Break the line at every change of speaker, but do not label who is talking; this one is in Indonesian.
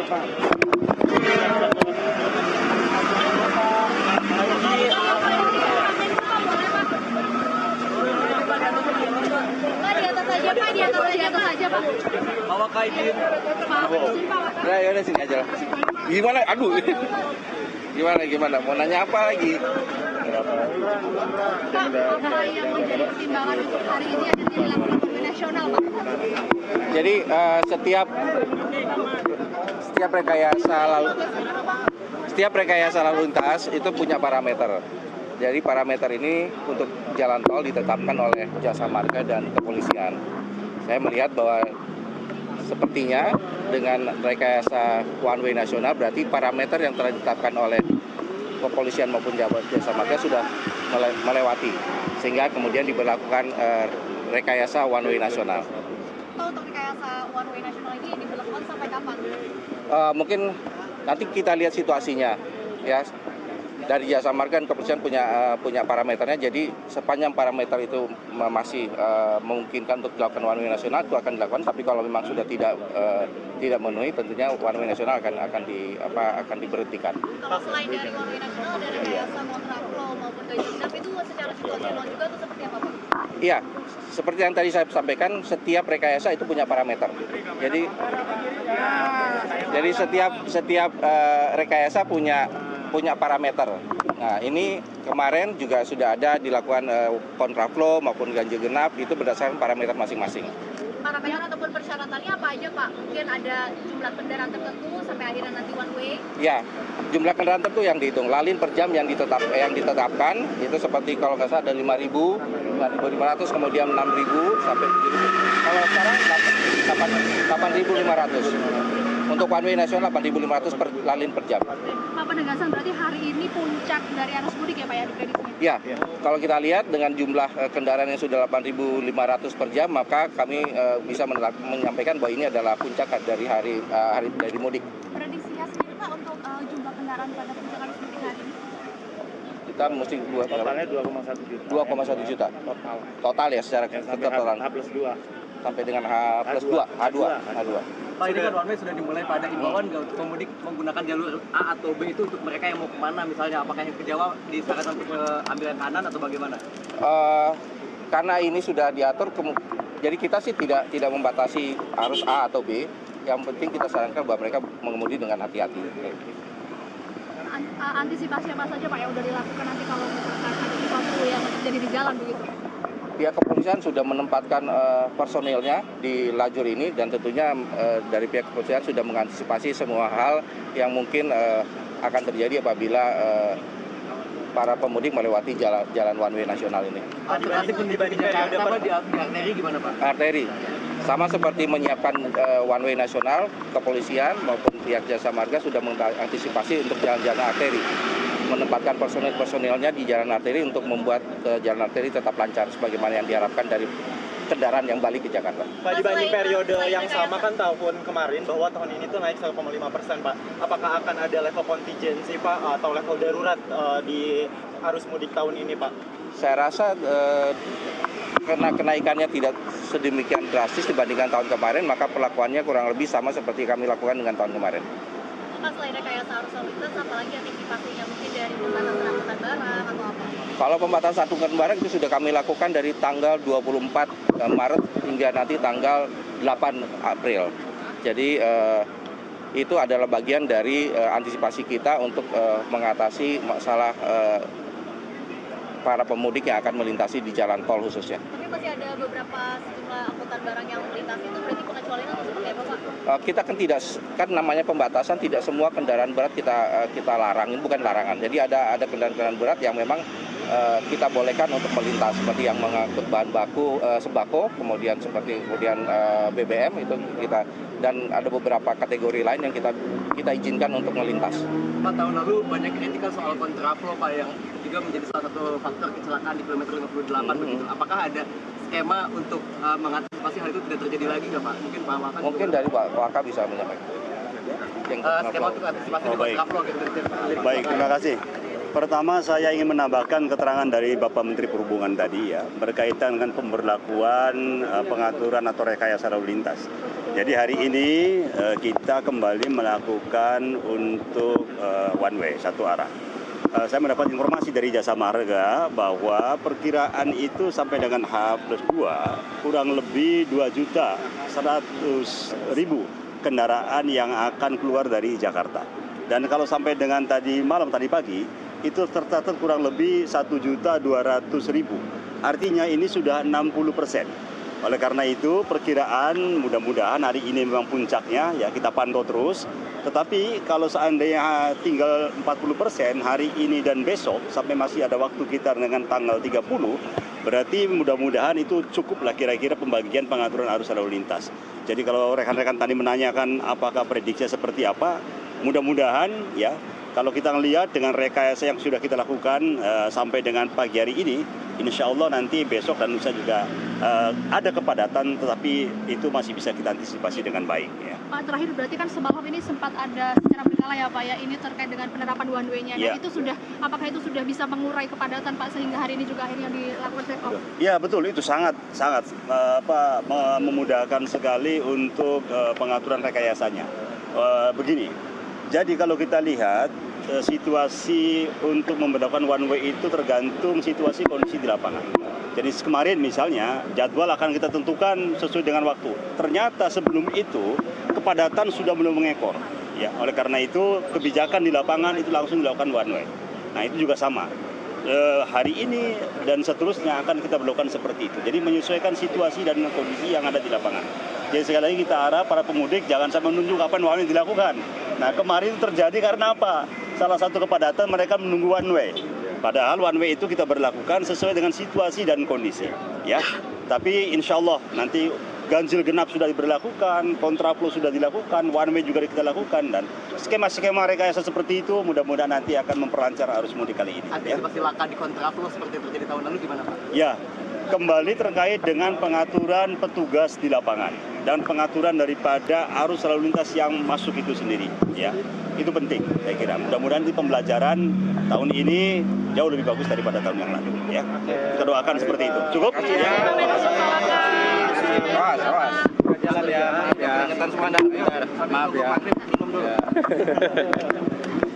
Di atas aja, Pak.
Bawa kain.
Nah, ya udah sini aja lah. Gimana? Aduh. Gimana? Mau nanya apa lagi?
Pak, apa yang menjadi pertimbangan untuk hari ini akhirnya dilakukan ujian nasional, Pak?
Jadi setiap rekayasa lalu lintas itu punya parameter. Jadi parameter ini untuk jalan tol ditetapkan oleh Jasa Marga dan kepolisian. Saya melihat bahwa sepertinya dengan rekayasa one way nasional berarti parameter yang telah ditetapkan oleh kepolisian maupun Jasa Marga sudah melewati, sehingga kemudian diberlakukan rekayasa one way nasional.
Untuk rekayasa one way nasional ini diberlakukan sampai kapan?
Mungkin nanti kita lihat situasinya, ya. Dari Jasa Marga dan kepolisian punya parameternya, jadi sepanjang parameter itu masih memungkinkan untuk dilakukan one way nasional itu akan dilakukan. Tapi kalau memang sudah tidak memenuhi, tentunya one way nasional akan diberhentikan.
Kalau selain dari one way nasional, ada rekayasa kontraflow maupun ganjil genap itu secara situasional juga itu seperti apa, Pak?
Iya, seperti yang tadi saya sampaikan, setiap rekayasa itu punya parameter. Jadi setiap rekayasa punya parameter. Nah, ini kemarin juga sudah ada dilakukan kontraflow maupun ganjil genap, itu berdasarkan parameter masing-masing.
Parameter ataupun persyaratannya apa aja, Pak? Mungkin ada jumlah kendaraan tertentu sampai akhirnya nanti one way? Ya,
jumlah kendaraan tertentu yang dihitung. Lalin per jam yang ditetapkan itu seperti kalau nggak salah ada 5.000, 5.500, kemudian 6.000 sampai 7.000. Kalau sekarang 8.500. Untuk one way nasional 8.500 per lalin per jam.
Pak, penegasan berarti hari ini puncak dari arus mudik ya, Pak, ya, diprediksinya?
Ya, kalau kita lihat dengan jumlah kendaraan yang sudah 8.500 per jam, maka kami bisa menyampaikan bahwa ini adalah puncak dari hari mudik.
Prediksinya sendiri, Pak, untuk jumlah kendaraan pada puncak arus mudik hari ini?
Kita mesti
Totalnya 2,1 juta.
2,1 juta. Total ya secara keseluruhan.
H+2.
Sampai dengan H+2, H2.
Pak, ini kan one way sudah dimulai, Pak, ada himbauan untuk pemudik menggunakan jalur A atau B itu untuk mereka yang mau kemana, misalnya apakah yang ke Jawa disarankan untuk ambil kanan atau bagaimana?
Karena ini sudah diatur, jadi kita sih tidak membatasi arus A atau B. Yang penting kita sarankan bahwa mereka mengemudi dengan hati-hati.
Antisipasi apa saja, Pak, yang udah dilakukan nanti kalau misalkan ada sesuatu yang terjadi di jalan begitu?
Pihak kepolisian sudah menempatkan personilnya di lajur ini, dan tentunya dari pihak kepolisian sudah mengantisipasi semua hal yang mungkin akan terjadi apabila para pemudik melewati jalan one way nasional ini.
Alternatif dibanding Jakarta, Pak, di arteri gimana, Pak?
Arteri sama seperti menyiapkan one way nasional, kepolisian maupun pihak Jasa Marga sudah mengantisipasi untuk jalan-jalan arteri, menempatkan personil-personilnya di jalan arteri untuk membuat jalan arteri tetap lancar sebagaimana yang diharapkan dari kendaraan yang balik ke Jakarta.
Pak, dibanding periode yang sama kan tahun kemarin, bahwa tahun ini tuh naik 1,5%, Pak. Apakah akan ada level kontingensi, Pak, atau level darurat di arus mudik tahun ini, Pak?
Saya rasa karena kenaikannya tidak sedemikian drastis dibandingkan tahun kemarin, maka perlakuannya kurang lebih sama seperti kami lakukan dengan tahun kemarin.
Pak, selain rekayasa arus lalu lintas, apalagi antisipasinya mungkin dari pembatasan angkutan barang atau apa?
Kalau pembatasan angkutan barang itu sudah kami lakukan dari tanggal 24 Maret hingga nanti tanggal 8 April. Jadi itu adalah bagian dari antisipasi kita untuk mengatasi masalah para pemudik yang akan melintasi di jalan tol khususnya.
Tapi masih ada beberapa sejumlah angkutan barang yang melintasi, itu berarti pengecualian atau seperti apa, Pak?
Kita kan namanya pembatasan, tidak semua kendaraan berat kita larang, ini bukan larangan. Jadi ada kendaraan berat yang memang kita bolehkan untuk melintas, seperti yang mengangkut bahan baku sembako, kemudian BBM itu kita, dan ada beberapa kategori lain yang kita izinkan untuk melintas.
Pak, tahun lalu banyak kritikan soal kontraflow, Pak, yang juga menjadi salah satu faktor kecelakaan di kilometer 58 begitu. Apakah ada skema untuk mengantisipasi hal itu tidak terjadi lagi nggak, Pak? Mungkin Pak Waka.
Mungkin dari Pak Waka bisa menyampaikan.
Skema untuk antisipasi di kontraflow gitu.
Baik, terima kasih.
Pertama, saya ingin menambahkan keterangan dari Bapak Menteri Perhubungan tadi ya, berkaitan dengan pemberlakuan pengaturan atau rekayasa lalu lintas. Jadi hari ini kita kembali melakukan untuk one way, satu arah. Saya mendapat informasi dari Jasa Marga bahwa perkiraan itu sampai dengan H+2 kurang lebih 2.100.000 kendaraan yang akan keluar dari Jakarta. Dan kalau sampai dengan tadi malam, tadi pagi, itu tercatat kurang lebih 1.200.000. Artinya ini sudah 60%. Oleh karena itu perkiraan mudah-mudahan hari ini memang puncaknya ya kita pantau terus. Tetapi kalau seandainya tinggal 40% hari ini dan besok sampai masih ada waktu kita dengan tanggal 30, berarti mudah-mudahan itu cukuplah kira-kira pembagian pengaturan arus lalu lintas. Jadi kalau rekan-rekan tadi menanyakan apakah prediksinya seperti apa, mudah-mudahan ya kalau kita melihat dengan rekayasa yang sudah kita lakukan sampai dengan pagi hari ini, insya Allah nanti besok dan lusa juga ada kepadatan, tetapi itu masih bisa kita antisipasi dengan baik. Ya.
Pak, terakhir berarti kan semalam ini sempat ada secara berkala ya Pak ya, ini terkait dengan penerapan one way-nya.
Ya.
Nah, itu sudah, apakah itu sudah bisa mengurai kepadatan Pak sehingga hari ini juga akhirnya dilakukan take off?
Ya betul, itu sangat memudahkan sekali untuk pengaturan rekayasanya. Begini, jadi kalau kita lihat situasi untuk membedakan one way itu tergantung situasi kondisi di lapangan. Jadi kemarin misalnya jadwal akan kita tentukan sesuai dengan waktu. Ternyata sebelum itu kepadatan sudah belum mengekor. Ya, oleh karena itu kebijakan di lapangan itu langsung dilakukan one way. Nah itu juga sama. Hari ini dan seterusnya akan kita berlakukan seperti itu. Jadi menyesuaikan situasi dan kondisi yang ada di lapangan. Jadi sekali lagi kita harap para pemudik jangan sampai menunggu kapan one way dilakukan. Nah kemarin terjadi karena apa? Salah satu kepadatan mereka menunggu one way. Padahal one way itu kita berlakukan sesuai dengan situasi dan kondisi. Ya, tapi insya Allah nanti ganjil genap sudah diberlakukan, kontraflow sudah dilakukan, one way juga kita lakukan, dan skema-skema rekayasa seperti itu mudah-mudahan nanti akan memperlancar arus mudik kali ini.
Antisipasi laka di kontraflow seperti terjadi tahun lalu gimana Pak?
Ya, kembali terkait dengan pengaturan petugas di lapangan dan pengaturan daripada arus lalu lintas yang masuk itu sendiri. Ya, itu penting saya kira. Mudah-mudahan di pembelajaran tahun ini jauh lebih bagus daripada tahun yang lalu. Ya, kita doakan seperti itu. Cukup? Ya.
Awas.
Jalan ya, maaf ya. Peringatan semua dah. Maaf ya. Belum dulu.